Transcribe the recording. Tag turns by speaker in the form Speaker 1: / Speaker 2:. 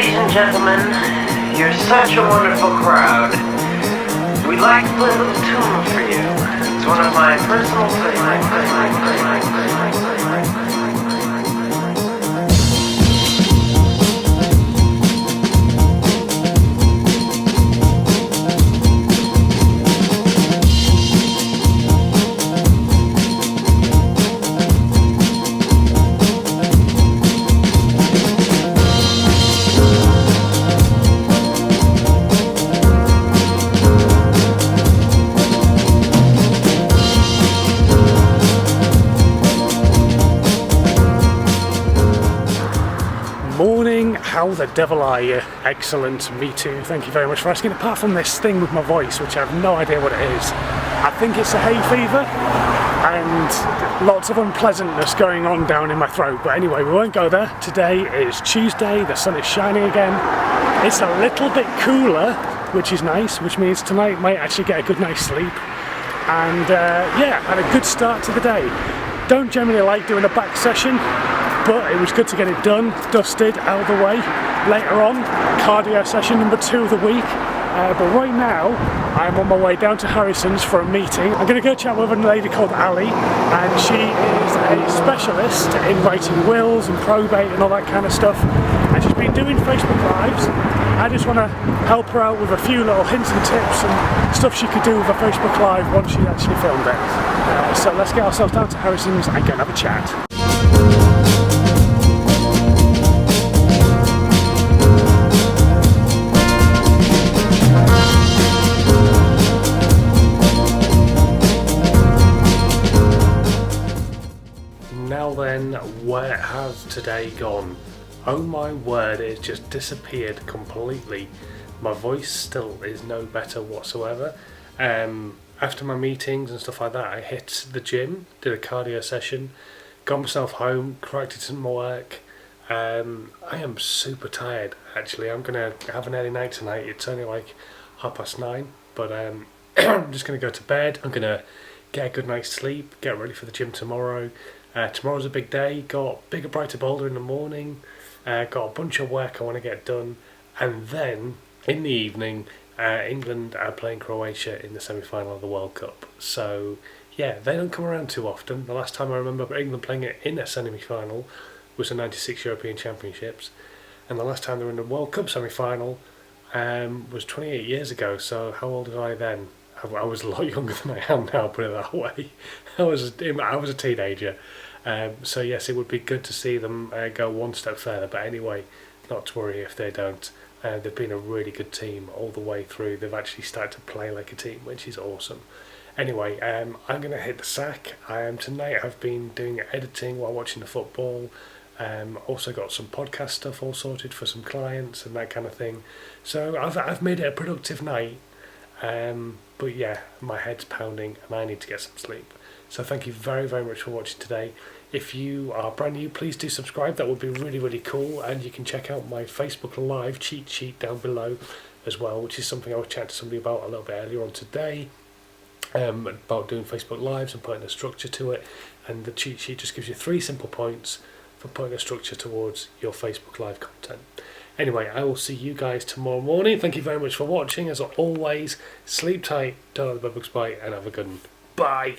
Speaker 1: Ladies and gentlemen, you're such a wonderful crowd. We'd like to play a little tune for you. It's one of my personal favorites.
Speaker 2: Morning, how the devil are you? Excellent, me too, thank you very much for asking. Apart from this thing with my voice, which I have no idea what it is, I think it's a hay fever and lots of unpleasantness going on down in my throat. But anyway, we won't go there. Today is Tuesday, the sun is shining again. It's a little bit cooler, which is nice, which means tonight might actually get a good night's sleep. And yeah, had a good start to the day. Don't generally like doing a back session, but it was good to get it done, dusted, out of the way. Later on, cardio session number 2 of the week. But right now, I'm on my way down to Harrison's for a meeting. I'm going to go chat with a lady called Ali, and she is a specialist in writing wills and probate and all that kind of stuff. And she's been doing Facebook Lives. I just want to help her out with a few little hints and tips and stuff she could do with a Facebook Live once she actually filmed it. So let's get ourselves down to Harrison's and go and have a chat. Now then, where has today gone? Oh my word, it just disappeared completely. My voice still is no better whatsoever. After my meetings and stuff like that, I hit the gym, did a cardio session, got myself home, corrected some work. I am super tired actually. I'm going to have an early night tonight. It's only like 9:30, but I'm just going to go to bed. I'm going to get a good night's sleep, get ready for the gym tomorrow. Tomorrow's a big day, got bigger, brighter, bolder in the morning, got a bunch of work I want to get done, and then in the evening, England are playing Croatia in the semi-final of the World Cup. So yeah, they don't come around too often. The last time I remember England playing it in a semi-final was the '96 European Championships, and the last time they were in the World Cup semi-final was 28 years ago. So how old was I then? I was a lot younger than I am now, put it that way. I was a teenager. So yes, it would be good to see them go one step further. But anyway, not to worry if they don't. They've been a really good team all the way through. They've actually started to play like a team, which is awesome. Anyway, I'm going to hit the sack. Tonight I've been doing editing while watching the football. Also got some podcast stuff all sorted for some clients and that kind of thing. So I've made it a productive night. But yeah, my head's pounding and I need to get some sleep. So thank you very, very much for watching today. If you are brand new, please do subscribe. That would be really, really cool. And you can check out my Facebook Live cheat sheet down below as well, which is something I was chatting to somebody about a little bit earlier on today, about doing Facebook Lives and putting a structure to it. And the cheat sheet just gives you 3 simple points for putting a structure towards your Facebook Live content. Anyway, I will see you guys tomorrow morning. Thank you very much for watching. As always, sleep tight, don't let the bugs bite, and have a good one. Bye.